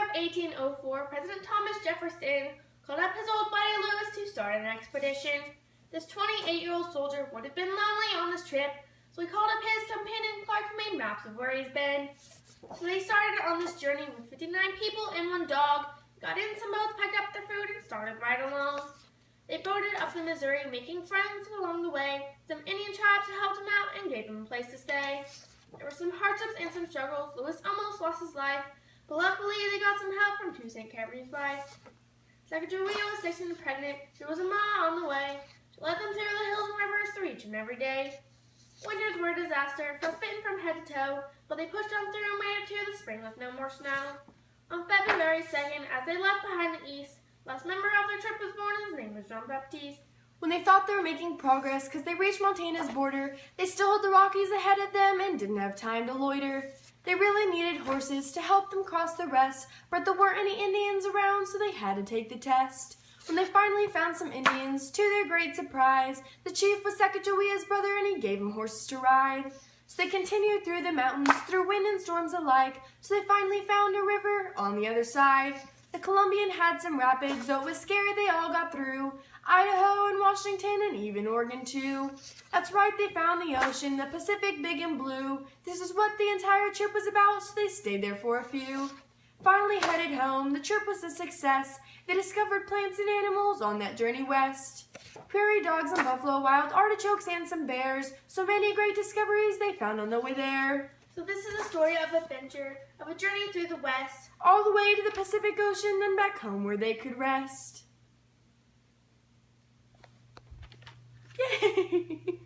of 1804, President Thomas Jefferson called up his old buddy Lewis to start an expedition. This 28-year-old soldier would have been lonely on this trip, so he called up his companion Clark and made maps of where he's been. So they started on this journey with 59 people and 1 dog, got in some boats, packed up their food, and started right along. They boated up the Missouri, making friends along the way. Some Indian tribes helped them out and gave them a place to stay. There were some hardships and some struggles. Lewis almost lost his life, but luckily they got some help from 2 St. Catherine's wives. Sacagawea was 6 and pregnant. She was a mile on the way. She led them through the hills and rivers to reach them every day. Winters were a disaster, frostbitten from head to toe, but they pushed on through and made it to the spring with no more snow. On February 2nd, as they left behind the east, the last member of their trip was born and his name was Jean Baptiste. When they thought they were making progress because they reached Montana's border, they still had the Rockies ahead of them and didn't have time to loiter. They really needed horses to help them cross the rest, but there weren't any Indians around, so they had to take the test. When they finally found some Indians, to their great surprise, the chief was Sacagawea's brother and he gave them horses to ride. So they continued through the mountains, through wind and storms alike, so they finally found a river on the other side. The Columbian had some rapids, though it was scary they all got through. Idaho and Washington and even Oregon too. That's right, they found the ocean, the Pacific big and blue. This is what the entire trip was about, so they stayed there for a few. Finally headed home, the trip was a success. They discovered plants and animals on that journey west. Prairie dogs and buffalo, wild artichokes and some bears. So many great discoveries they found on the way there. So this is a story of adventure, of a journey through the west. All the way to the Pacific Ocean and back home where they could rest. Yay!